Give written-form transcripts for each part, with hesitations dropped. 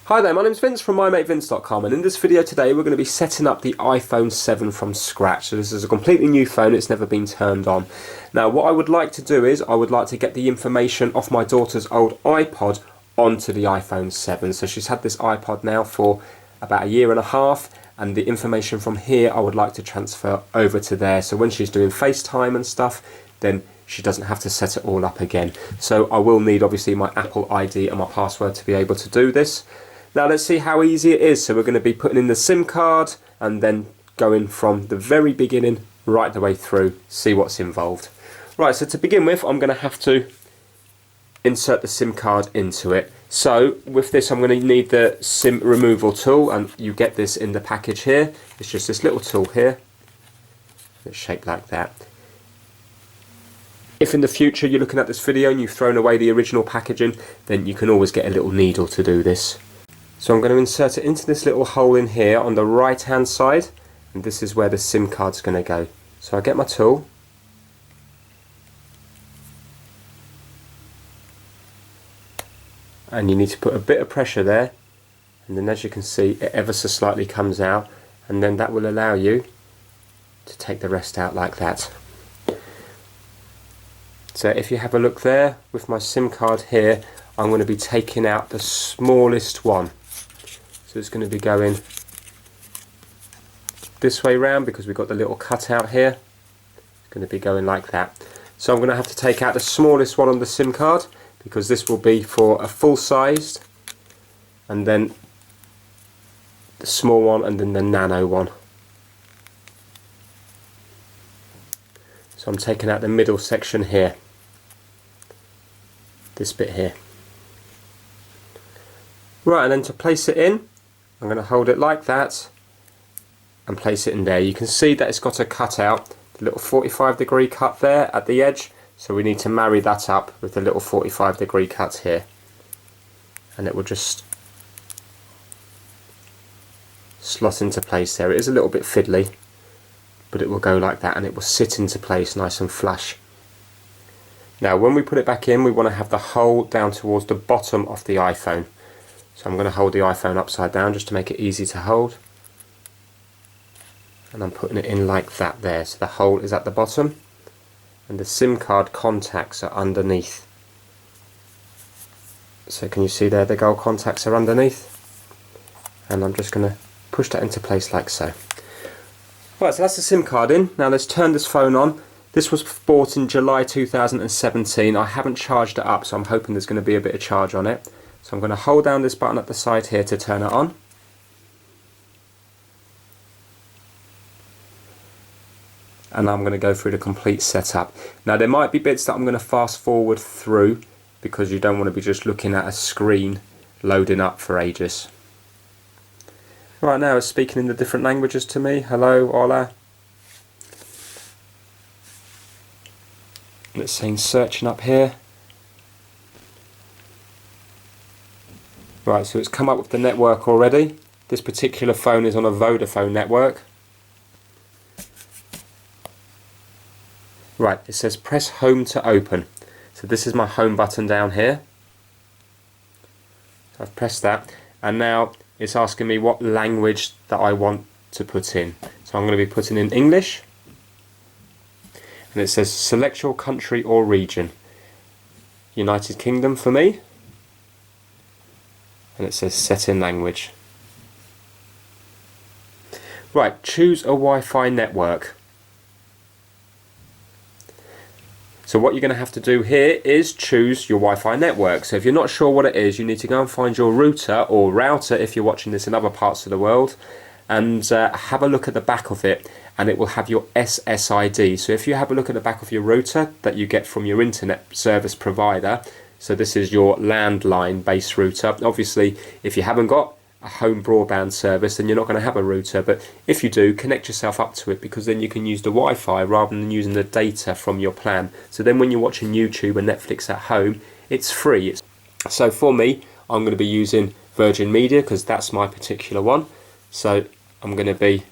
Hi there, my name's Vince from mymatevince.com, and in this video today we're going to be setting up the iPhone 7 from scratch. So this is a completely new phone, it's never been turned on. Now what I would like to do is I would like to get the information off my daughter's old iPod onto the iPhone 7. So she's had this iPod now for about a year and a half, and the information from here I would like to transfer over to there. So when she's doing FaceTime and stuff, then she doesn't have to set it all up again. So I will need obviously my Apple ID and my password to be able to do this. Now let's see how easy it is. So we're going to be putting in the SIM card and then going from the very beginning right the way through, see what's involved. Right, so to begin with I'm going to have to insert the SIM card into it. So with this I'm going to need the SIM removal tool, and you get this in the package here. It's just this little tool here. It's shaped like that. If in the future you're looking at this video and you've thrown away the original packaging, then you can always get a little needle to do this. So I'm going to insert it into this little hole in here on the right hand side, and this is where the SIM card's going to go. So I get my tool, and you need to put a bit of pressure there, and then as you can see it ever so slightly comes out, and then that will allow you to take the rest out like that. So if you have a look there with my SIM card here, I'm going to be taking out the smallest one. So it's going to be going this way round because we've got the little cutout here. It's going to be going like that. So I'm going to have to take out the smallest one on the SIM card because this will be for a full sized, and then the small one, and then the nano one. So I'm taking out the middle section here, this bit here. Right, and then to place it in, I'm going to hold it like that and place it in there. You can see that it's got a cutout, the little 45-degree cut there at the edge, so we need to marry that up with the little 45-degree cut here, and it will just slot into place there. It is a little bit fiddly, but it will go like that and it will sit into place nice and flush. Now when we put it back in, we want to have the hole down towards the bottom of the iPhone. So I'm going to hold the iPhone upside down just to make it easy to hold, and I'm putting it in like that there. So the hole is at the bottom and the SIM card contacts are underneath. So can you see there the gold contacts are underneath, and I'm just going to push that into place like so. Right, so that's the SIM card in. Now let's turn this phone on. This was bought in July 2017. I haven't charged it up, so I'm hoping there's going to be a bit of charge on it. So I'm going to hold down this button at the side here to turn it on. And I'm going to go through the complete setup. Now there might be bits that I'm going to fast forward through because you don't want to be just looking at a screen loading up for ages. Right, now it's speaking in the different languages to me. Hello, hola. And it's saying searching up here. Right, so it's come up with the network already. This particular phone is on a Vodafone network. Right, it says press home to open. So this is my home button down here. So I've pressed that, and now it's asking me what language that I want to put in. So I'm going to be putting in English. And it says select your country or region. United Kingdom for me. And it says set in language. Right, choose a Wi-Fi network. So what you're going to have to do here is choose your Wi-Fi network. So if you're not sure what it is, you need to go and find your router or router if you're watching this in other parts of the world, and have a look at the back of it, and it will have your SSID. So if you have a look at the back of your router that you get from your internet service provider, so this is your landline based router. Obviously if you haven't got a home broadband service, then you're not going to have a router, but if you do, connect yourself up to it, because then you can use the Wi-Fi rather than using the data from your plan. So then when you're watching YouTube and Netflix at home, it's free. So for me, I'm going to be using Virgin Media because that's my particular one. So I'm going to be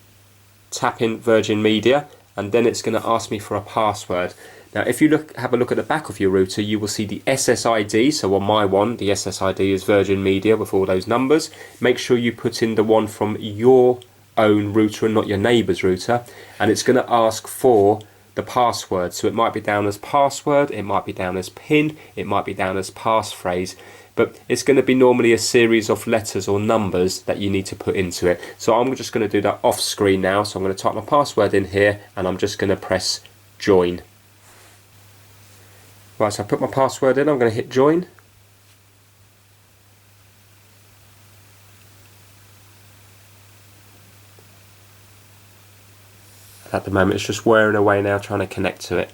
tapping Virgin Media, and then it's going to ask me for a password. Now if you have a look at the back of your router, you will see the SSID. So on my one, the SSID is Virgin Media with all those numbers. Make sure you put in the one from your own router and not your neighbour's router, and it's going to ask for the password. So it might be down as password, it might be down as PIN, it might be down as passphrase, but it's going to be normally a series of letters or numbers that you need to put into it. So I'm just going to do that off screen now. So I'm going to type my password in here and I'm just going to press join. Right, so I put my password in, I'm going to hit join. At the moment it's just wearing away now trying to connect to it.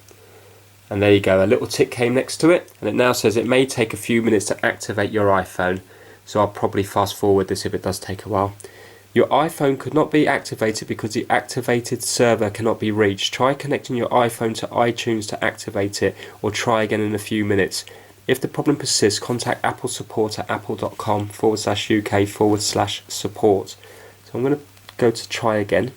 And there you go, a little tick came next to it, and it now says it may take a few minutes to activate your iPhone. So I'll probably fast forward this if it does take a while. Your iPhone could not be activated because the activated server cannot be reached. Try connecting your iPhone to iTunes to activate it, or try again in a few minutes. If the problem persists, contact Apple support at apple.com/UK/support. So I'm going to go to try again.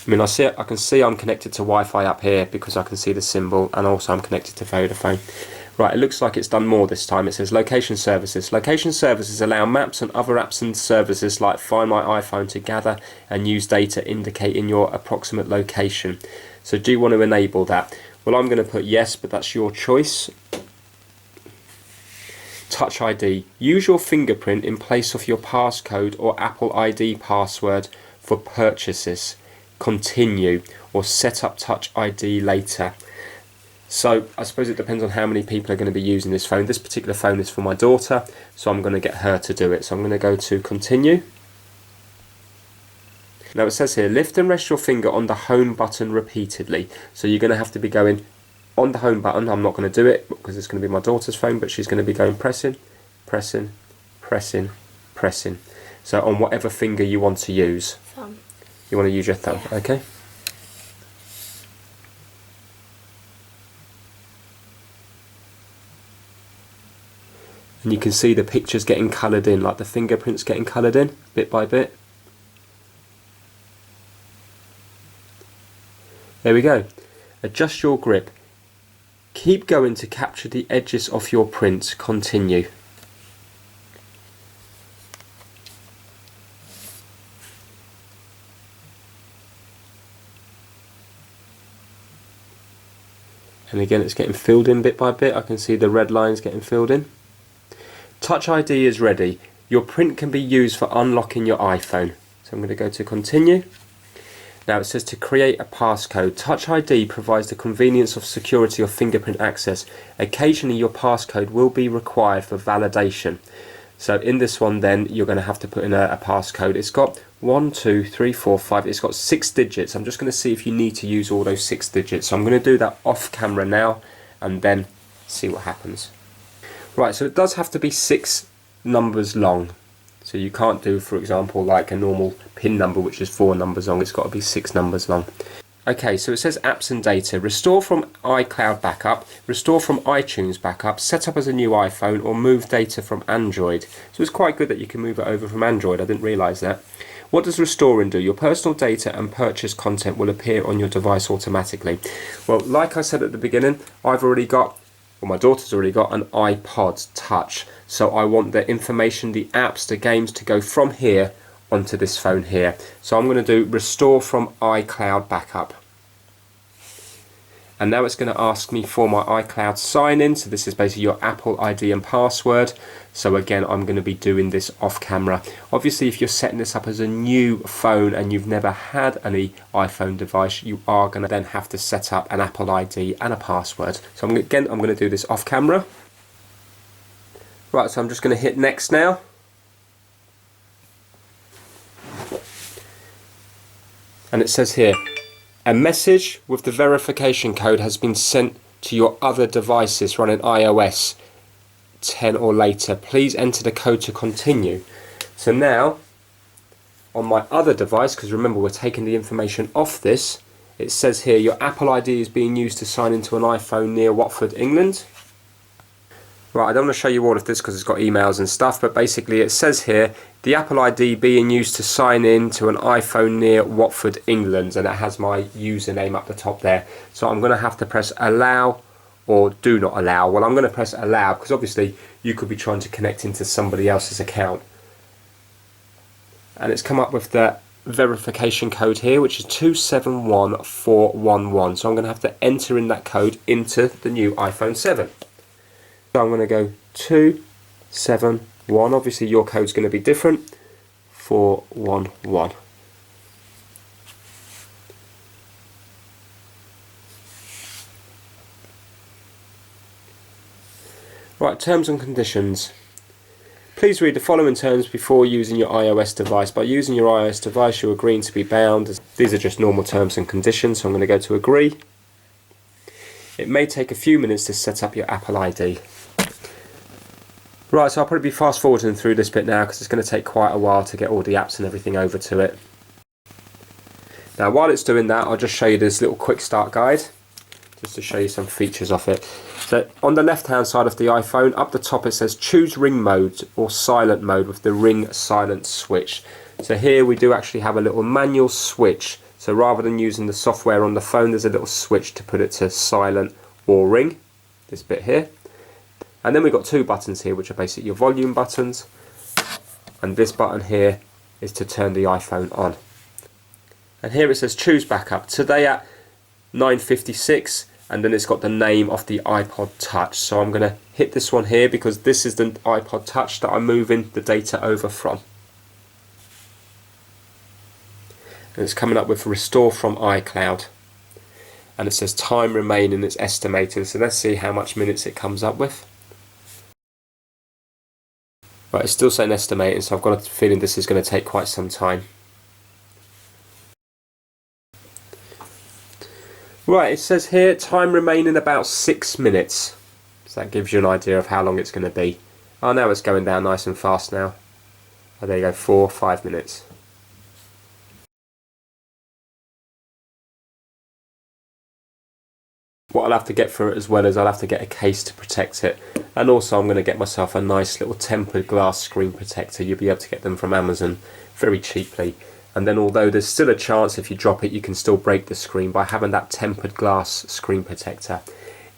I mean, I can see I'm connected to Wi-Fi up here because I can see the symbol, and also I'm connected to Vodafone. Right, it looks like it's done more this time. It says location services. Location services allow maps and other apps and services like Find My iPhone to gather and use data indicating your approximate location. So do you want to enable that? Well, I'm going to put yes, but that's your choice. Touch ID. Use your fingerprint in place of your passcode or Apple ID password for purchases. Continue, or set up Touch ID later. So I suppose it depends on how many people are going to be using this phone. This particular phone is for my daughter, so I'm going to get her to do it. So I'm going to go to continue. Now it says here, lift and rest your finger on the home button repeatedly. So you're going to have to be going on the home button. I'm not going to do it because it's going to be my daughter's phone, but she's going to be going pressing, pressing, pressing, pressing. So on whatever finger you want to use. Thumb. You want to use your thumb, Yeah. okay? And you can see the pictures getting coloured in, like the fingerprints getting coloured in, bit by bit. There we go. Adjust your grip. Keep going to capture the edges of your print. Continue. And again, it's getting filled in bit by bit. I can see the red lines getting filled in. Touch ID is ready. Your print can be used for unlocking your iPhone. So I'm going to go to continue. Now it says to create a passcode. Touch ID provides the convenience of security of fingerprint access. Occasionally your passcode will be required for validation. So in this one then you're going to have to put in a passcode. It's got 1, 2, 3, 4, 5. It's got 6 digits. I'm just going to see if you need to use all those 6 digits. So I'm going to do that off camera now and then see what happens. Right, so it does have to be 6 numbers long. So you can't do, for example, like a normal PIN number which is 4 numbers long. It's got to be 6 numbers long. Okay, so it says apps and data. Restore from iCloud backup, restore from iTunes backup, set up as a new iPhone, or move data from Android. So it's quite good that you can move it over from Android. I didn't realise that. What does restoring do? Your personal data and purchase content will appear on your device automatically. Well, like I said at the beginning, I've already got, well, my daughter's already got an iPod Touch. So I want the information, the apps, the games to go from here onto this phone here. So I'm going to do restore from iCloud backup. And now it's going to ask me for my iCloud sign-in. So this is basically your Apple ID and password. So again, I'm going to be doing this off camera. Obviously, if you're setting this up as a new phone and you've never had any iPhone device, you are going to then have to set up an Apple ID and a password. So I'm going to do this off camera. Right, so I'm just going to hit next now. And it says here, a message with the verification code has been sent to your other devices running iOS 10 or later. Please enter the code to continue. So now, on my other device, because remember we're taking the information off this, it says here your Apple ID is being used to sign into an iPhone near Watford, England. Right, I don't want to show you all of this because it's got emails and stuff, but basically it says here, the Apple ID being used to sign in to an iPhone near Watford, England, and it has my username up the top there. So I'm going to have to press allow or do not allow. Well, I'm going to press allow because obviously you could be trying to connect into somebody else's account. And it's come up with the verification code here, which is 271411. So I'm going to have to enter in that code into the new iPhone 7. So I'm going to go 271, obviously your code's going to be different, 411. Right, terms and conditions. Please read the following terms before using your iOS device. By using your iOS device, you're agreeing to be bound. These are just normal terms and conditions, so I'm going to go to agree. It may take a few minutes to set up your Apple ID. Right, so I'll probably be fast forwarding through this bit now because it's going to take quite a while to get all the apps and everything over to it. Now while it's doing that, I'll just show you this little quick start guide just to show you some features of it. So on the left hand side of the iPhone, up the top it says choose ring mode or silent mode with the ring silent switch. So here we do actually have a little manual switch. So rather than using the software on the phone, there's a little switch to put it to silent or ring, this bit here. And then we've got two buttons here which are basically your volume buttons, and this button here is to turn the iPhone on. And here it says choose backup, today at 9:56, and then it's got the name of the iPod Touch. So I'm going to hit this one here because this is the iPod Touch that I'm moving the data over from. And it's coming up with restore from iCloud. And it says time remaining, it's estimated. So let's see how much minutes it comes up with. Right, it's still saying estimating, so I've got a feeling this is going to take quite some time. Right, it says here time remaining about 6 minutes. So that gives you an idea of how long it's going to be. Oh, now it's going down nice and fast now. Oh, there you go, 4 or 5 minutes. What I'll have to get for it as well is I'll have to get a case to protect it, and also I'm going to get myself a nice little tempered glass screen protector. You'll be able to get them from Amazon very cheaply, and then although there's still a chance if you drop it you can still break the screen, by having that tempered glass screen protector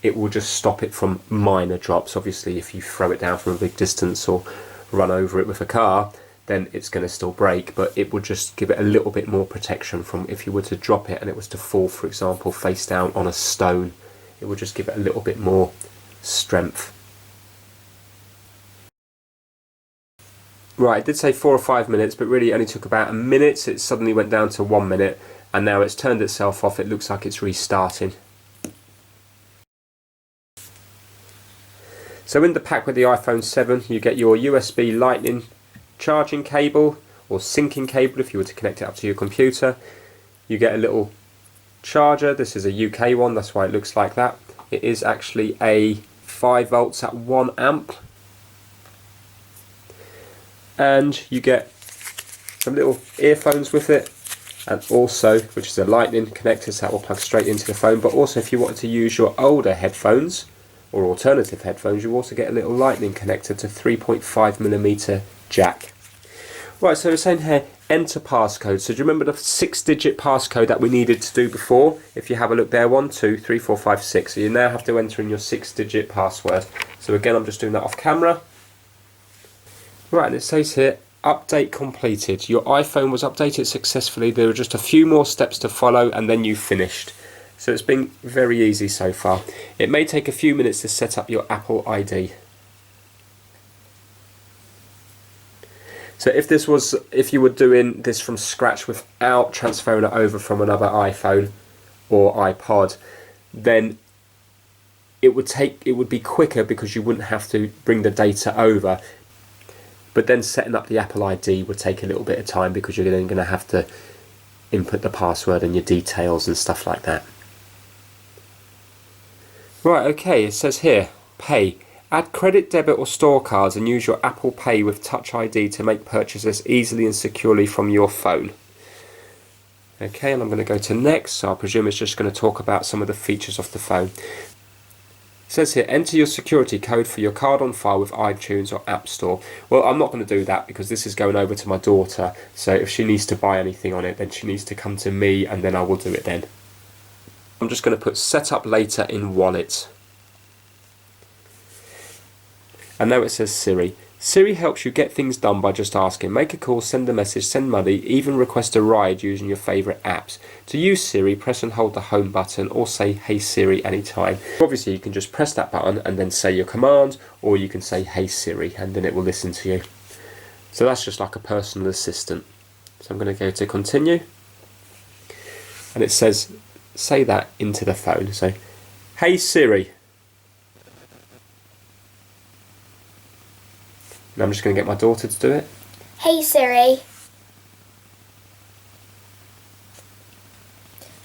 it will just stop it from minor drops. Obviously if you throw it down from a big distance or run over it with a car then it's going to still break, but it will just give it a little bit more protection from if you were to drop it and it was to fall, for example, face down on a stone. It will just give it a little bit more strength. Right, it did say 4 or 5 minutes, but really it only took about a minute. It suddenly went down to 1 minute, and now it's turned itself off. It looks like it's restarting. So in the pack with the iPhone 7, you get your USB Lightning charging cable, or syncing cable if you were to connect it up to your computer. You get a little charger. This is a UK one, that's why it looks like that. It is actually a 5 volts at 1 amp. And you get some little earphones with it, and also, which is a lightning connector, so that will plug straight into the phone. But also if you wanted to use your older headphones or alternative headphones, you also get a little lightning connector to 3.5mm jack. Right, so it's saying here enter passcode. So do you remember the 6-digit passcode that we needed to do before? If you have a look there, 1 2 3 4 5 6. So you now have to enter in your 6-digit password. So again, I'm just doing that off camera. Right, and it says here update completed. Your iPhone was updated successfully. There are just a few more steps to follow and then you've finished. So it's been very easy so far. It may take a few minutes to set up your Apple ID. So if you were doing this from scratch without transferring it over from another iPhone or iPod, then it would be quicker because you wouldn't have to bring the data over. But then setting up the Apple ID would take a little bit of time because you're then going to have to input the password and your details and stuff like that. Right, okay, it says here, pay. Add credit, debit or store cards and use your Apple Pay with Touch ID to make purchases easily and securely from your phone. Okay, and I'm going to go to next, so I presume it's just going to talk about some of the features of the phone. says here, enter your security code for your card on file with iTunes or App Store. Well, I'm not going to do that because this is going over to my daughter. So if she needs to buy anything on it, then she needs to come to me and then I will do it then. I'm just going to put set up later in wallet. And now it says Siri. Siri helps you get things done by just asking. Make a call, send a message, send money, even request a ride using your favourite apps. To use Siri, press and hold the home button or say Hey Siri anytime. Obviously you can just press that button and then say your command, or you can say Hey Siri and then it will listen to you. So that's just like a personal assistant. So I'm going to go to continue. And it says say that into the phone. So Hey Siri. And I'm just going to get my daughter to do it. Hey Siri.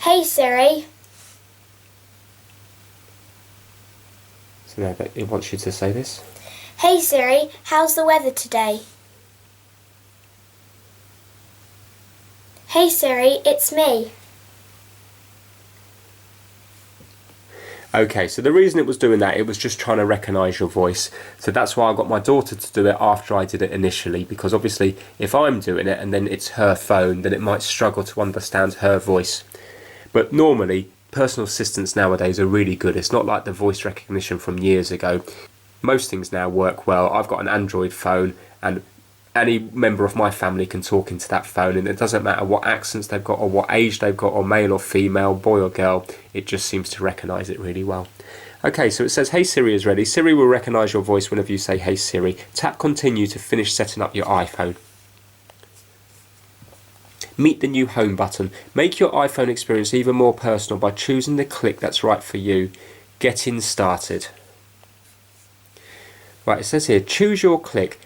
Hey Siri. So now it wants you to say this. Hey Siri, how's the weather today? Hey Siri, it's me. Okay, so the reason it was doing that, it was just trying to recognise your voice. So that's why I got my daughter to do it after I did it initially, because obviously if I'm doing it and then it's her phone, then it might struggle to understand her voice. But normally, personal assistants nowadays are really good. It's not like the voice recognition from years ago. Most things now work well. I've got an Android phone and any member of my family can talk into that phone, and it doesn't matter what accents they've got or what age they've got or male or female, boy or girl, it just seems to recognise it really well. Okay, so it says Hey Siri is ready. Siri will recognise your voice whenever you say Hey Siri. Tap continue to finish setting up your iPhone. Meet the new home button. Make your iPhone experience even more personal by choosing the click that's right for you. Getting started. Right, it says here choose your click.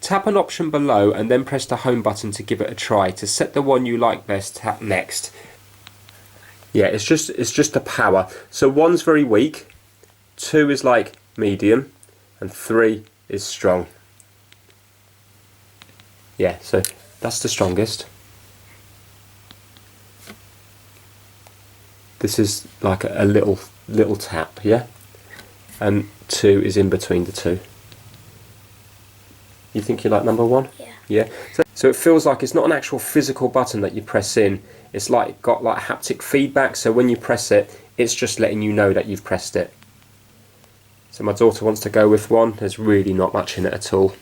Tap an option below and then press the home button to give it a try. To set the one you like best, tap next. Yeah, it's just the power. So 1's very weak, 2 is like medium, and 3 is strong. Yeah, so that's the strongest. This is like a little tap, yeah? And 2 is in between the two. You think you like number 1? Yeah. Yeah. So it feels like it's not an actual physical button that you press in. It's like got like haptic feedback. So when you press it, it's just letting you know that you've pressed it. So my daughter wants to go with 1. There's really not much in it at all.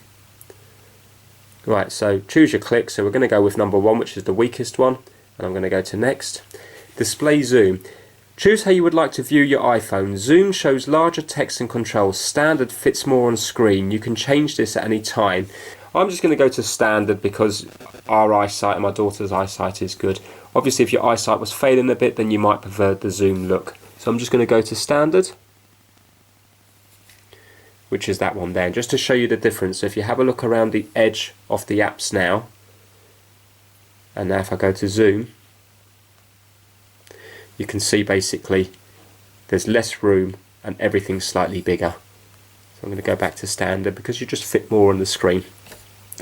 Right. So choose your click. So we're going to go with number 1, which is the weakest one, and I'm going to go to next. Display zoom. Choose how you would like to view your iPhone. Zoom shows larger text and controls. Standard fits more on screen. You can change this at any time. I'm just going to go to standard because our eyesight and my daughter's eyesight is good. Obviously if your eyesight was failing a bit, then you might prefer the zoom look. So I'm just going to go to standard, which is that one there. And just to show you the difference, so if you have a look around the edge of the apps now, and now if I go to zoom, you can see basically there's less room and everything's slightly bigger. So I'm going to go back to standard because you just fit more on the screen.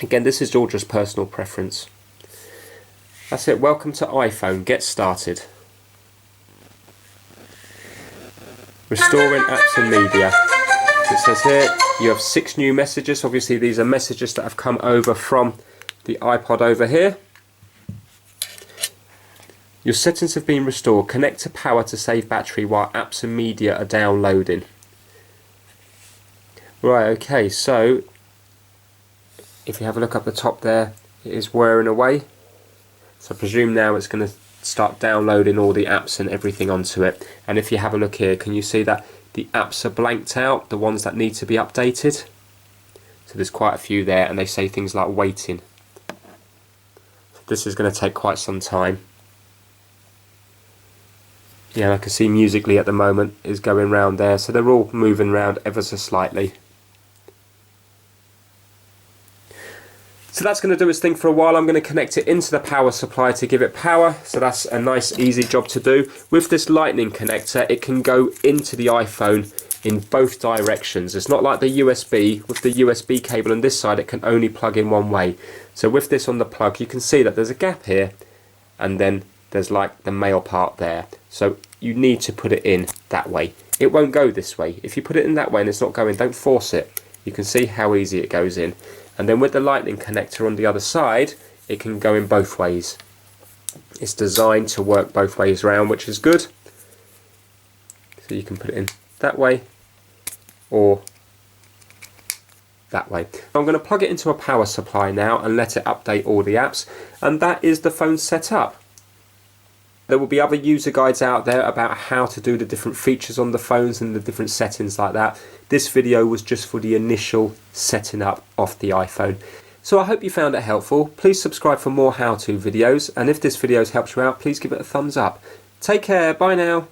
Again, this is all just personal preference. That's it. Welcome to iPhone. Get started. Restoring apps and media. It says here you have 6 new messages. Obviously these are messages that have come over from the iPod over here. Your settings have been restored. Connect to power to save battery while apps and media are downloading. Right, okay, so if you have a look up the top there, it is wearing away. So I presume now it's going to start downloading all the apps and everything onto it. And if you have a look here, can you see that the apps are blanked out, the ones that need to be updated? So there's quite a few there, and they say things like waiting. So this is going to take quite some time. Yeah, I can see Musically at the moment is going round there, so they're all moving around ever so slightly. So that's going to do its thing for a while. I'm going to connect it into the power supply to give it power, so that's a nice easy job to do. With this lightning connector, it can go into the iPhone in both directions. It's not like the USB. With the USB cable on this side, it can only plug in one way. So with this on the plug, you can see that there's a gap here, and then there's like the male part there. So you need to put it in that way. it won't go this way. If you put it in that way and it's not going, don't force it. You can see how easy it goes in. And then with the lightning connector on the other side, it can go in both ways. It's designed to work both ways around, which is good. So you can put it in that way or that way. I'm going to plug it into a power supply now and let it update all the apps, and that is the phone set up. There will be other user guides out there about how to do the different features on the phones and the different settings like that. This video was just for the initial setting up of the iPhone. So I hope you found it helpful. Please subscribe for more how-to videos, and if this video has helped you out, please give it a thumbs up. Take care, bye now.